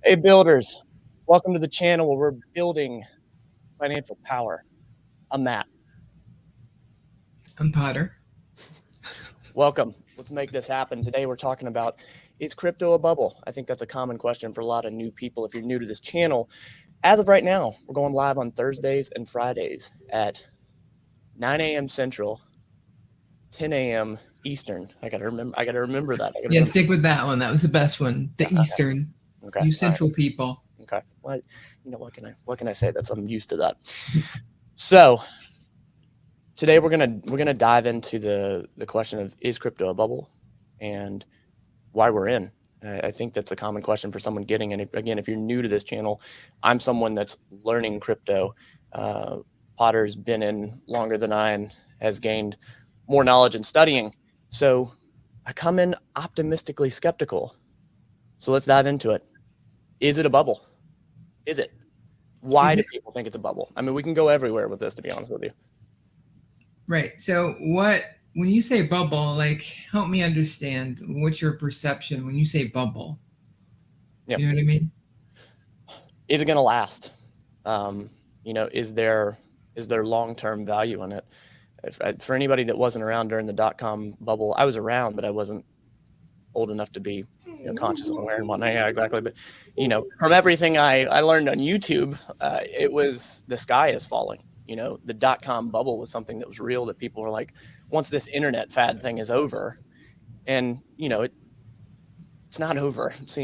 Hey builders, welcome to the channel where we're building financial power. I'm Matt. I'm Potter. Welcome. Let's make this happen. Today we're talking about, is crypto a bubble? I think that's a common question for a lot of new people. If you're new to this channel, as of right now, we're going live on Thursdays and Fridays at 9 a.m. Central, 10 a.m. Eastern. I gotta remember that. Yeah, stick with that one. That was the best one. The Eastern. Okay. You All right. Central people. Okay. Well, what can I say? I'm used to that. So today we're gonna dive into the question of, is crypto a bubble, and why we're in. I think that's a common question for someone getting in. Again, if you're new to this channel, I'm someone that's learning crypto. Potter's been in longer than I and has gained more knowledge in studying. So I come in optimistically skeptical. So let's dive into it. Is it a bubble? Is it? Why do people think it's a bubble? I mean, we can go everywhere with this, to be honest with you. Right. So when you say bubble, like, help me understand, what's your perception when you say bubble? Yeah. You know what I mean? Is it going to last? Is there long-term value in it? For anybody that wasn't around during the dot-com bubble, I was around, but I wasn't old enough to be conscious and aware and whatnot. Yeah, exactly. But from everything I learned on YouTube, it was the sky is falling. The dot-com bubble was something that was real, that people were like, once this internet fad thing is over, and it's not over. It's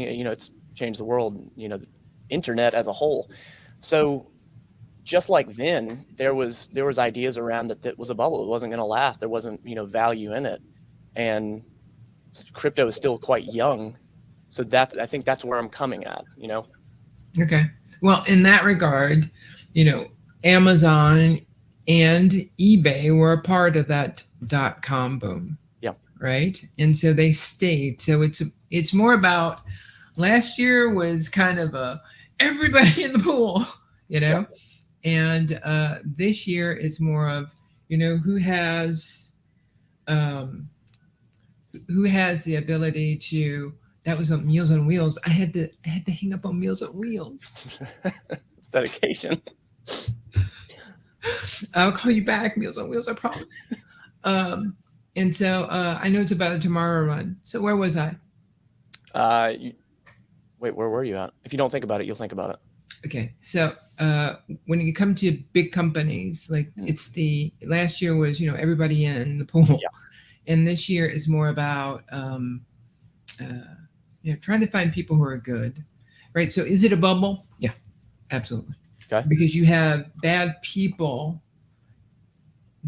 changed the world. The internet as a whole. So just like then, there was ideas around that was a bubble. It wasn't going to last. There wasn't value in it, and crypto is still quite young. So I think that's where I'm coming at. Okay. Well, in that regard, Amazon and eBay were a part of that .com boom. Yeah. Right. And so they stayed. So it's more about, last year was kind of everybody in the pool, Yeah. and this year is more of, who has the ability to. That was on Meals on Wheels. I had to hang up on Meals on Wheels. It's dedication. I'll call you back, Meals on Wheels, I promise. And so I know it's about a tomorrow run. So where was I? Wait, where were you at? If you don't think about it, you'll think about it. Okay, so when you come to big companies, like it's last year was everybody in the pool, and this year is more about trying to find people who are good, right? So is it a bubble? Yeah, absolutely. Okay. Because you have bad people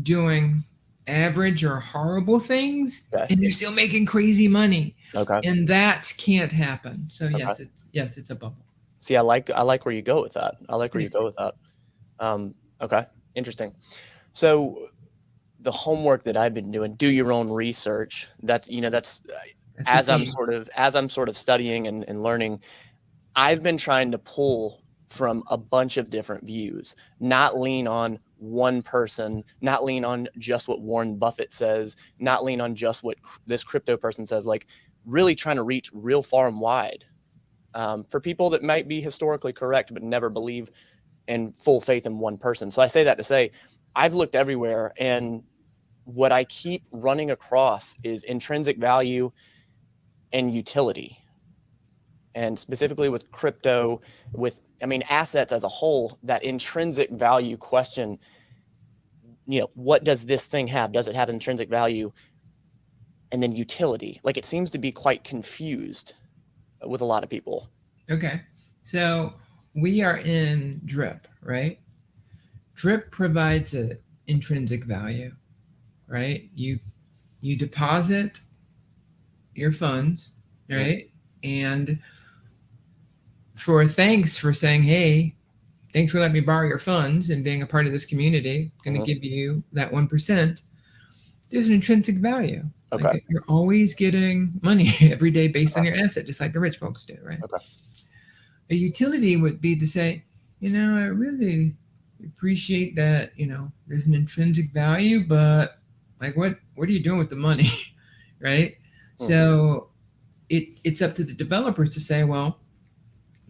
doing average or horrible things, and they're still making crazy money. Okay. And that can't happen. So yes, it's a bubble. See, I like where you go with that. Okay, interesting. So the homework that I've been doing, do your own research. That's as I'm sort of studying and learning, I've been trying to pull from a bunch of different views, not lean on one person, not lean on just what Warren Buffett says, not lean on just what this crypto person says, like really trying to reach real far and wide. For people that might be historically correct, but never believe in full faith in one person. So I say that to say, I've looked everywhere, and what I keep running across is intrinsic value and utility. And specifically with crypto, assets as a whole, that intrinsic value question, what does this thing have? Does it have intrinsic value? And then utility. Like, it seems to be quite confused with a lot of people. Okay. So we are in drip, right? Drip provides an intrinsic value, right? You deposit your funds, right? And for thanks for saying, hey, thanks for letting me borrow your funds and being a part of this community, I'm going to give you that 1%. There's an intrinsic value. Okay. Like, you're always getting money every day based on your asset, just like the rich folks do, right? Okay. A utility would be to say, I really appreciate that, there's an intrinsic value, but like, what are you doing with the money, right? So it's up to the developers to say, well,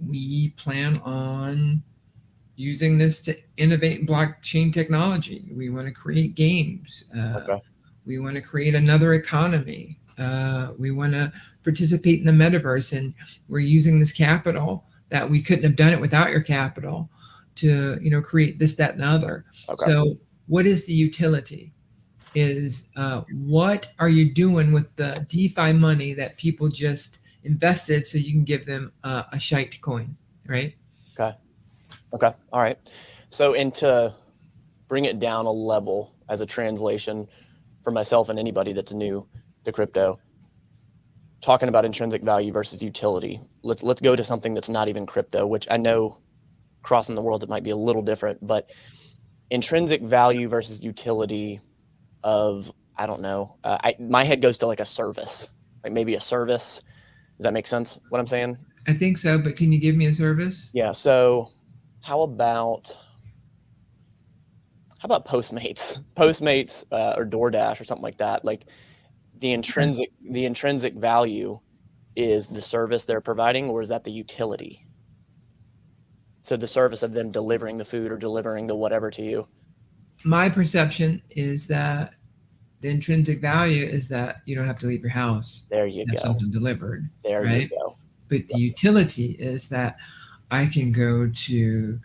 we plan on using this to innovate blockchain technology. We want to create games. Okay. We want to create another economy. We want to participate in the metaverse, and we're using this capital that we couldn't have done it without your capital to, create this, that, and the other. Okay. So, what is the utility? Is what are you doing with the DeFi money that people just invested so you can give them a shite coin, right? Okay. Okay. All right. So, and to bring it down a level as a translation for myself and anybody that's new to crypto, talking about intrinsic value versus utility, let's go to something that's not even crypto, which I know crossing the world, it might be a little different, but intrinsic value versus utility of, I don't know, my head goes to like a service, like maybe a service. Does that make sense, what I'm saying? I think so, but can you give me a service? Yeah. So how about Postmates, or DoorDash or something like that? Like the intrinsic value is the service they're providing, or is that the utility? So the service of them delivering the food or delivering the whatever to you. My perception is that the intrinsic value is that you don't have to leave your house There you to have go. something delivered. There right? you go. But the utility is that I can go to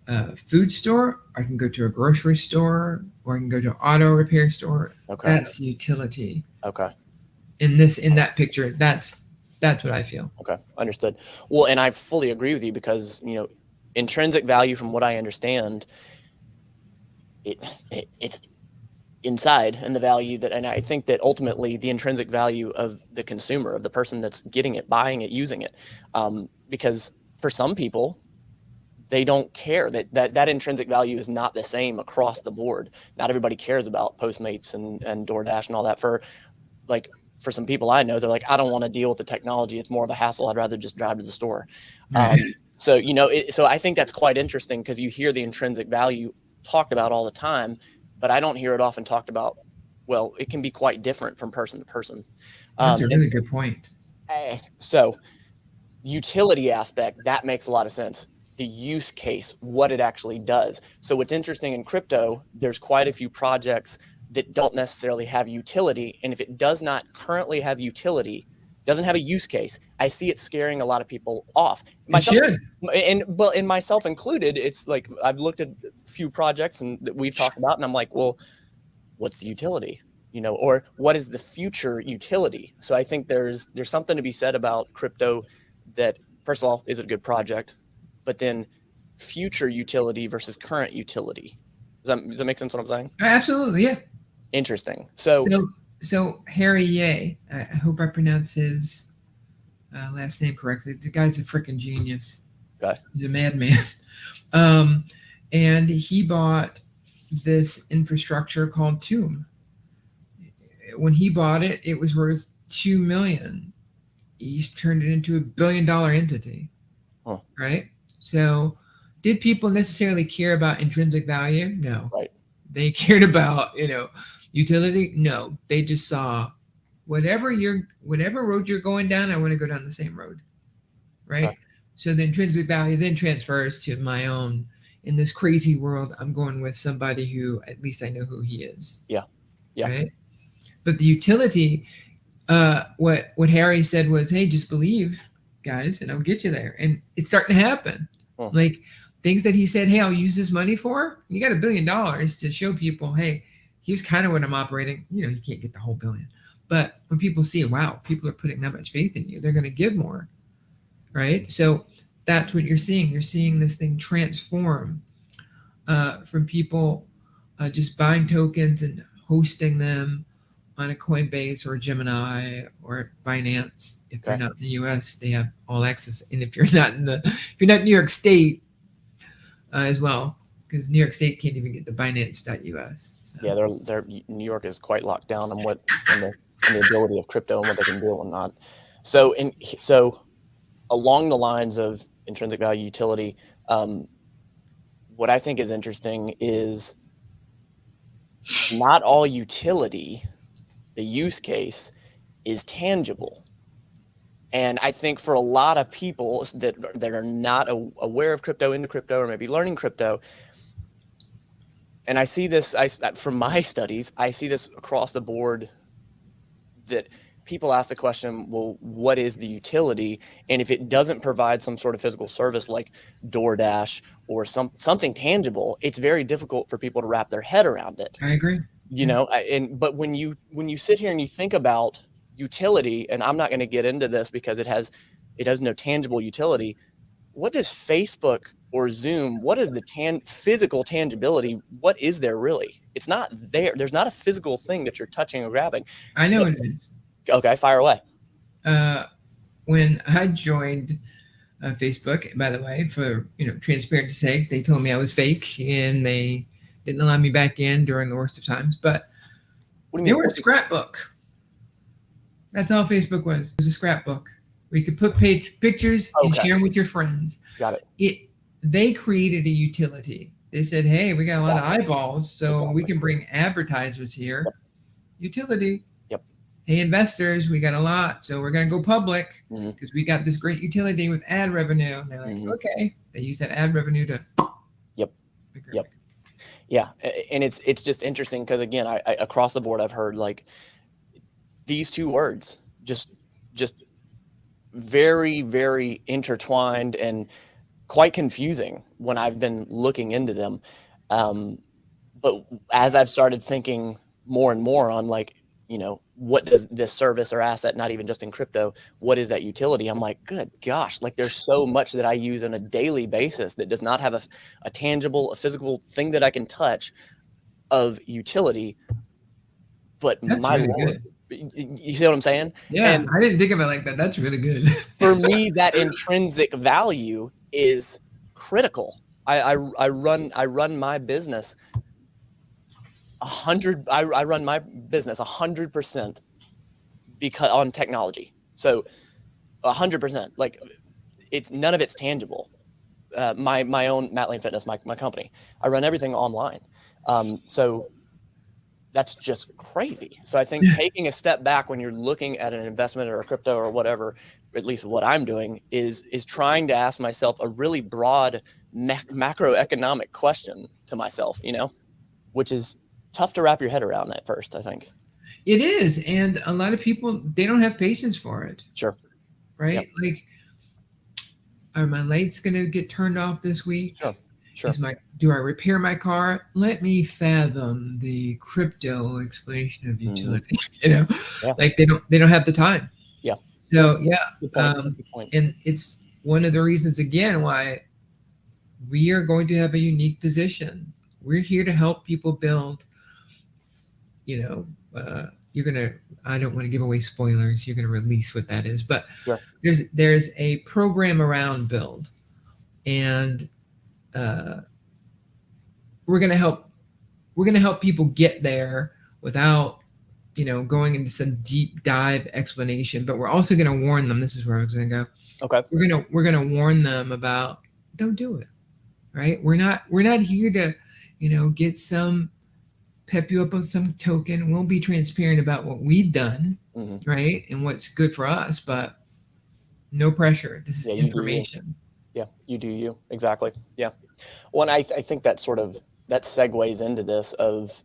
a food store, I can go to a grocery store, or I can go to an auto repair store. Okay. That's utility. Okay. In that picture, that's what I feel. Okay. Understood. Well, and I fully agree with you because, intrinsic value, from what I understand, it's inside, and the value that, and I think that ultimately the intrinsic value of the consumer, of the person that's getting it, buying it, using it, because for some people, they don't care that intrinsic value is not the same across the board. Not everybody cares about Postmates and DoorDash and all that. For some people I know, they're like, I don't want to deal with the technology. It's more of a hassle. I'd rather just drive to the store. Right. So I think that's quite interesting because you hear the intrinsic value talked about all the time, but I don't hear it often talked about. Well, it can be quite different from person to person. That's a really good point. So utility aspect, that makes a lot of sense. The use case, what it actually does. So what's interesting in crypto, there's quite a few projects that don't necessarily have utility. And if it does not currently have utility, doesn't have a use case, I see it scaring a lot of people off. And myself included. It's like, I've looked at a few projects and that we've talked about, and I'm like, well, what's the utility? Or what is the future utility? So I think there's something to be said about crypto that, first of all, is it a good project? But then future utility versus current utility. Does that make sense what I'm saying? Absolutely, yeah. Interesting. So Harry Ye, I hope I pronounce his last name correctly. The guy's a freaking genius. Okay. He's a madman. And he bought this infrastructure called Tomb. When he bought it, it was worth $2 million. He's turned it into $1 billion entity. Huh. Right? So did people necessarily care about intrinsic value? No. Right. They cared about, utility? No. They just saw whatever road you're going down, I want to go down the same road. Right? Okay. So the intrinsic value then transfers to my own. In this crazy world, I'm going with somebody who at least I know who he is. Yeah. Yeah. Right? But the utility, what Harry said was, hey, just believe, guys, and I'll get you there. And it's starting to happen. Huh. Like things that he said, hey, I'll use this money for. You got $1 billion to show people, hey, here's kind of what I'm operating. You can't get the whole billion. But when people see, wow, people are putting that much faith in you, they're going to give more. Right? So that's what you're seeing. You're seeing this thing transform from people just buying tokens and hosting them on a Coinbase or a Gemini or Binance. If they're not in the U.S., they have all access. And if you're not in New York State as well, because New York State can't even get the Binance.us. So. Yeah, New York is quite locked down on the ability of crypto and what they can do and not. So along the lines of intrinsic value utility, what I think is interesting is not all utility, the use case, is tangible. And I think for a lot of people that are not aware of crypto, into crypto, or maybe learning crypto, and I see this from my studies, I see this across the board, that people ask the question, well, what is the utility? And if it doesn't provide some sort of physical service like DoorDash or something tangible, it's very difficult for people to wrap their head around it. I agree. You know, but when you sit here and you think about utility, and I'm not going to get into this because it has no tangible utility. What does Facebook or Zoom, what is the physical tangibility? What is there really? It's not there. There's not a physical thing that you're touching or grabbing. I know what it is. Okay, fire away. When I joined Facebook, by the way, for transparency's sake, they told me I was fake and they didn't allow me back in during the worst of times. But they were a scrapbook. That's all Facebook was. It was a scrapbook. We could put pictures and share them with your friends. Got it. They created a utility. They said, hey, we got a lot of eyeballs, so we can bring advertisers here. Yep. Utility. Yep. Hey, investors, we got a lot, so we're going to go public because we got this great utility with ad revenue. And they're like, okay. They use that ad revenue to. Yep. Yeah, and it's just interesting because, again, I across the board I've heard like these two words just very, very intertwined and quite confusing when I've been looking into them. But as I've started thinking more and more on like, what does this service or asset, not even just in crypto, what is that utility? I'm like, good gosh, like there's so much that I use on a daily basis that does not have a tangible, a physical thing that I can touch of utility. But that's my really Lord, good. You see what I'm saying? Yeah, and I didn't think of it like that. That's really good. For me, that intrinsic value is critical. I run my business 100. I run my business 100% because on technology. So 100%. Like it's none of it's tangible. My own Matt Lane Fitness, my company. I run everything online. So that's just crazy. So I think taking a step back when you're looking at an investment or a crypto or whatever, at least what I'm doing is trying to ask myself a really broad macroeconomic question to myself, which is tough to wrap your head around at first, I think. It is. And a lot of people, they don't have patience for it. Sure. Right? Yep. Like, are my lights going to get turned off this week? Sure. Do I repair my car? Let me fathom the crypto explanation of utility. Like they don't have the time. Yeah. So Good point. And it's one of the reasons again why we are going to have a unique position. We're here to help people build. I don't want to give away spoilers. You're going to release what that is, but sure. There's a program around build, and we're going to help people get there without going into some deep dive explanation, but we're also going to warn them. This is where I was going to go. Okay. We're going to warn them about don't do it. Right? We're not here to get some pep you up on some token. We'll be transparent about what we've done, right, and what's good for us, but no pressure. This is information. You do you. Exactly. Yeah. Well, and I think that that segues into this of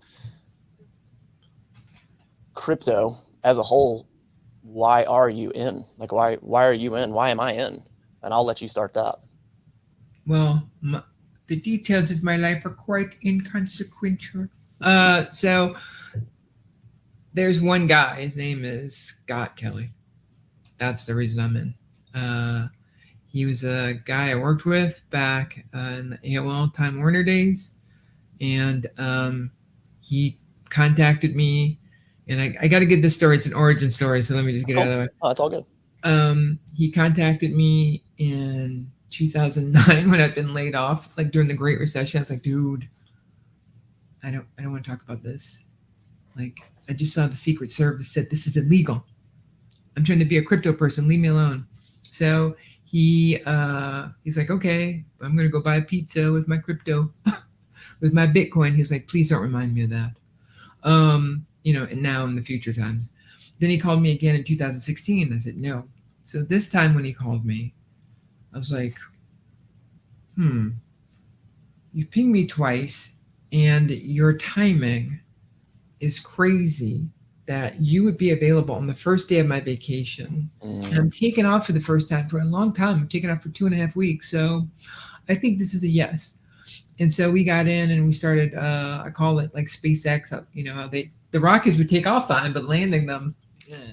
crypto as a whole. Why are you in? Like, why are you in? Why am I in? And I'll let you start that. Well, the details of my life are quite inconsequential. So there's one guy. His name is Scott Kelly. That's the reason I'm in. He was a guy I worked with back in the AOL Time Warner days, and he contacted me. And I got to get this story. It's an origin story, so let me just get it out of the way. Oh, that's all good. He contacted me in 2009 when I'd been laid off, like during the Great Recession. I was like, dude, I don't want to talk about this. Like, I just saw the Secret Service said this is illegal. I'm trying to be a crypto person. Leave me alone. So he's like, okay, I'm going to go buy a pizza with my crypto, with my Bitcoin. He was like, please don't remind me of that. And now in the future times. Then he called me again in 2016. I said, no. So this time when he called me, I was like, you pinged me twice, and your timing is crazy that you would be available on the first day of my vacation. And I'm taking off for the first time for a long time. I'm taking off for 2.5 weeks. So I think this is a yes. And so we got in and we started, I call it like SpaceX, you know, how the rockets would take off fine, but landing them,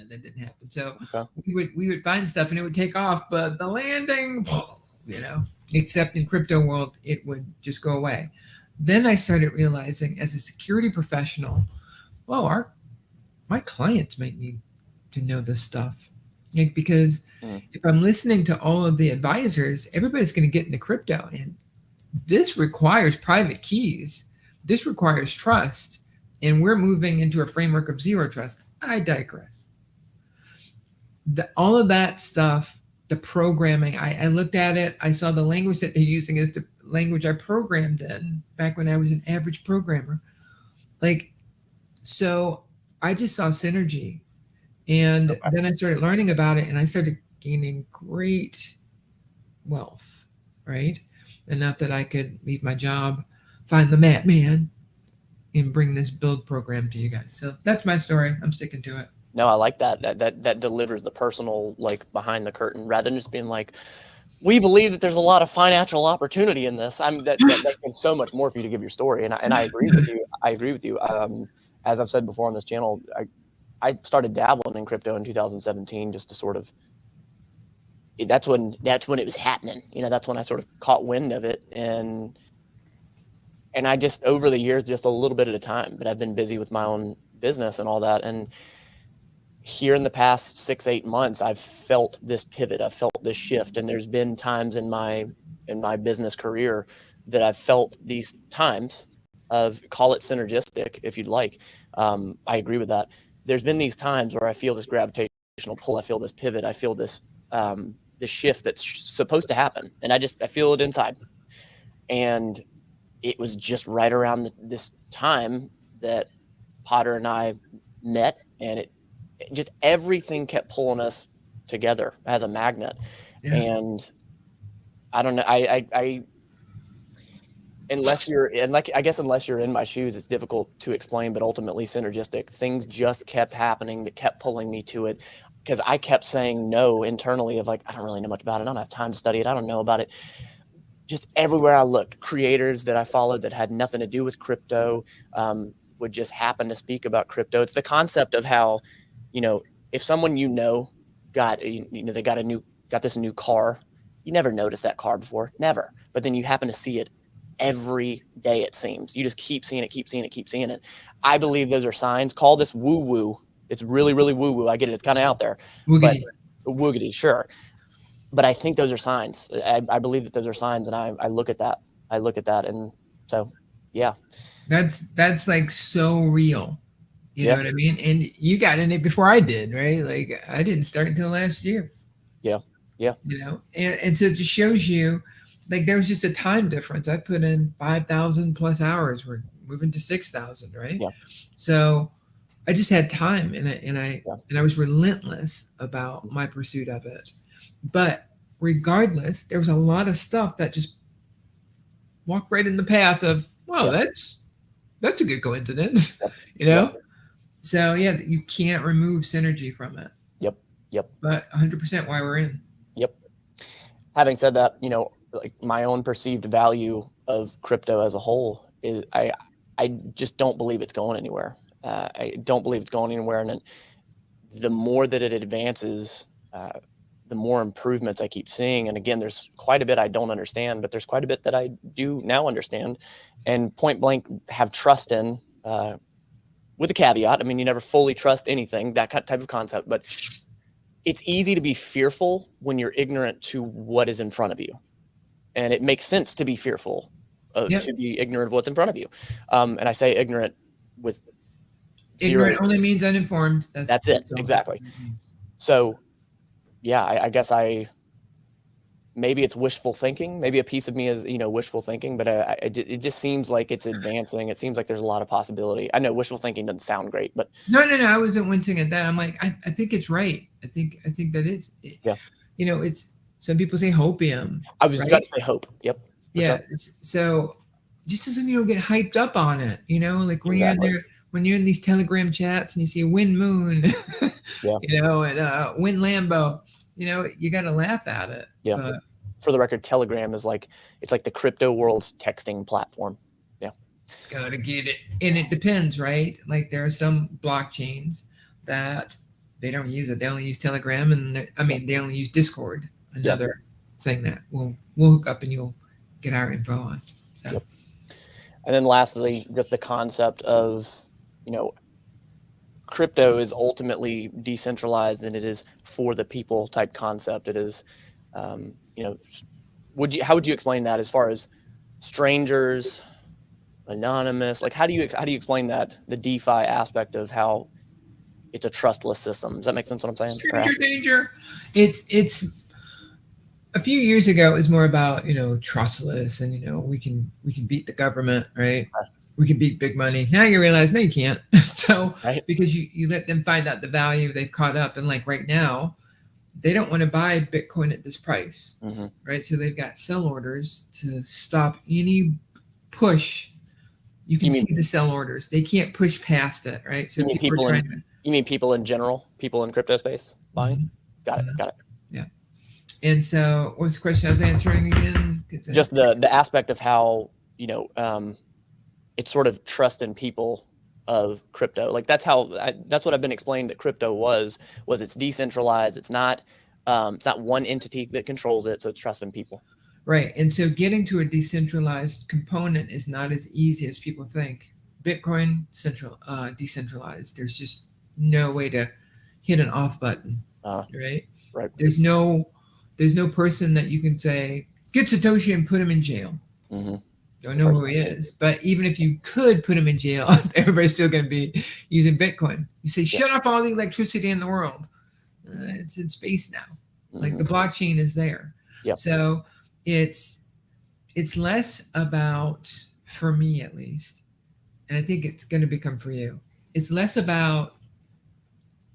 that didn't happen. So we would find stuff and it would take off, but the landing, you know, except in crypto world, it would just go away. Then I started realizing as a security professional, whoa, my clients might need to know this stuff. Like, because if I'm listening to all of the advisors, everybody's going to get into crypto, and this requires private keys. This requires trust, and we're moving into a framework of zero trust. I digress. All of that stuff, the programming, I looked at it. I saw the language that they're using is the language I programmed in back when I was an average programmer. Like, so I just saw synergy. And then I started learning about it, and I started gaining great wealth, right? Enough that I could leave my job, find the madman, and bring this build program to you guys. So that's my story. I'm sticking to it. No, I like that. That delivers the personal, like, behind the curtain, rather than just being like, we believe that there's a lot of financial opportunity in this. That means so much more for you to give your story, and I agree with you. I agree with you. As I've said before on this channel, I started dabbling in crypto in 2017 just to sort of. That's when it was happening. You know, that's when I sort of caught wind of it, and I just, over the years, just a little bit at a time. But I've been busy with my own business and all that, and here in the past 6-8 months, I've felt this pivot. I've felt this shift, and there's been times in my business career that I've felt these times of, call it synergistic if you'd like. I agree with that. There's been these times where I feel this gravitational pull. I feel this pivot. I feel this this shift that's supposed to happen, and I feel it inside. And it was just right around this time that Potter and I met, and it just, everything kept pulling us together as a magnet. Yeah. And I don't know, I unless you're in my shoes, it's difficult to explain, but ultimately synergistic. Things just kept happening that kept pulling me to it, because I kept saying no internally of like, I don't really know much about it. I don't have time to study it. I don't know about it. Just everywhere I looked, creators that I followed that had nothing to do with crypto would just happen to speak about crypto. It's the concept of how, you know, if someone got this new car, you never noticed that car before, never. But then you happen to see it every day, it seems. You just keep seeing it. I believe those are signs. Call this woo-woo. It's really, really woo-woo. I get it. It's kind of out there. Woogity. But woogity, sure. But I think those are signs. I believe that those are signs, and I look at that. And so, yeah. That's like so real. You know what I mean? And you got in it before I did, right? Like, I didn't start until last year. Yeah. You know, and so it just shows you, like, there was just a time difference. I put in 5,000 plus hours. We're moving to 6,000, right? Yeah. So I just had time, and I was relentless about my pursuit of it. But regardless, there was a lot of stuff that just walked right in the path of, well, that's a good coincidence, you know? So yeah, you can't remove synergy from it. Yep. But 100% why we're in. Yep. Having said that, you know, like, my own perceived value of crypto as a whole is, I just don't believe it's going anywhere. I don't believe it's going anywhere. And the more that it advances, the more improvements I keep seeing. And again, there's quite a bit I don't understand, but there's quite a bit that I do now understand, and point blank have trust in, with a caveat. I mean, you never fully trust anything, that type of concept, but it's easy to be fearful when you're ignorant to what is in front of you. And it makes sense to be fearful, to be ignorant of what's in front of you. And I say ignorant with ignorant only means uninformed. That's it. Exactly. So yeah, I guess maybe it's wishful thinking. Maybe a piece of me is, wishful thinking, but it just seems like it's advancing. It seems like there's a lot of possibility. I know wishful thinking doesn't sound great, but no, I wasn't wincing at that. I'm like, I think it's right. I think that it's, yeah. It's, some people say hopium. I was right? about to say hope. Yep. Yeah. So just as you don't get hyped up on it, like when you're in there, when you're in these Telegram chats and you see wind moon, yeah. And wind Lambo, you got to laugh at it. Yeah. But for the record, Telegram is it's like the crypto world's texting platform. Yeah. Gotta get it. And it depends, right? Like there are some blockchains that they don't use it. They only use Telegram, and they only use Discord, another thing that we'll hook up and you'll get our info on. So. Yep. And then lastly, just the concept of, crypto is ultimately decentralized, and it is for the people type concept. It is, how would you explain that as far as strangers, anonymous? Like, how do you explain that, the DeFi aspect of how it's a trustless system? Does that make sense what I'm saying? Stranger danger. It's a few years ago, it was more about, trustless and, we can beat the government, right? We can beat big money. Now you realize, no, you can't. So, because you let them find out the value, they've caught up. And like right now, they don't want to buy Bitcoin at this price, right? So they've got sell orders to stop any push. You can see the sell orders. They can't push past it, right? So people are trying to. You mean people in general? People in crypto space buying? Got it. Yeah. And so, what was the question I was answering again? Just the aspect of how it's sort of trust in people of crypto. Like that's what I've been explained that crypto was it's decentralized. It's not one entity that controls it. So it's trust in people. Right. And so getting to a decentralized component is not as easy as people think. Bitcoin decentralized. There's just no way to hit an off button. Right. There's no person that you can say, get Satoshi and put him in jail. Don't know who he is. But even if you could put him in jail, everybody's still going to be using Bitcoin. You say, shut off all the electricity in the world. It's in space now. Like the blockchain is there. So it's less about, for me at least, and I think it's going to become for you, it's less about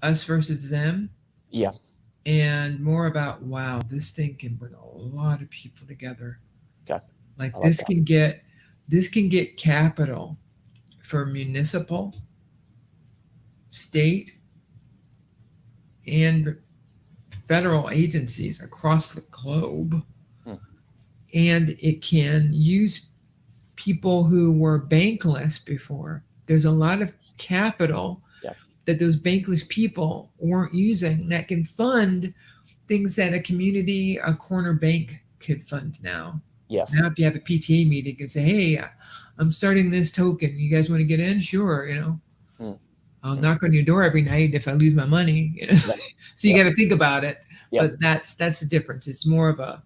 us versus them. Yeah. And more about, wow, this thing can bring a lot of people together. Okay. Like this can get capital for municipal, state, and federal agencies across the globe. And it can use people who were bankless before. There's a lot of capital that those bankless people weren't using that can fund things that a corner bank could fund now. Yes. Now if you have a PTA meeting and say, hey, I'm starting this token. You guys want to get in? Sure, I'll knock on your door every night if I lose my money. So you got to think about it. But that's the difference. It's more of a,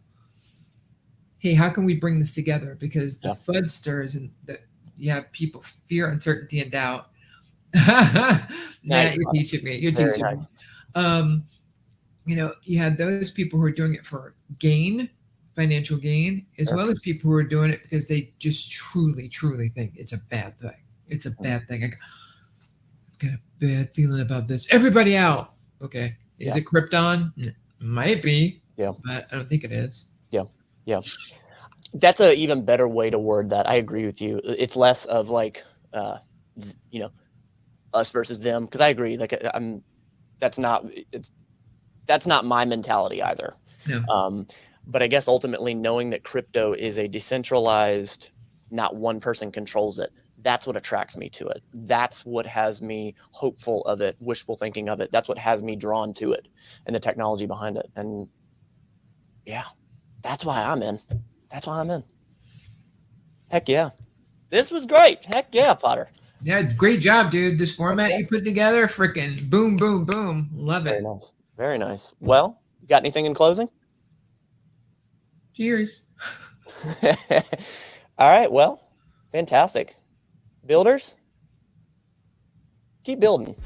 hey, how can we bring this together? Because the FUDsters and you have people fear, uncertainty, and doubt. Matt, you're teaching me. You have those people who are doing it for gain, financial gain, as well as people who are doing it because they just truly, truly think it's a bad thing. It's a bad thing. I've got a bad feeling about this. Everybody out. Okay. Is it Krypton? Might be. Yeah. But I don't think it is. Yeah. That's an even better way to word that. I agree with you. It's less of like, us versus them. Cause I agree. Like that's not my mentality either. No. But I guess ultimately knowing that crypto is a decentralized, not one person controls it. That's what attracts me to it. That's what has me hopeful of it, wishful thinking of it. That's what has me drawn to it and the technology behind it. And yeah, that's why I'm in. Heck yeah. This was great. Heck yeah, Potter. Yeah, great job, dude. This format you put together, freaking boom, boom, boom. Love it. Very nice. Very nice. Well, you got anything in closing? Cheers. All right. Well, fantastic. Builders, keep building.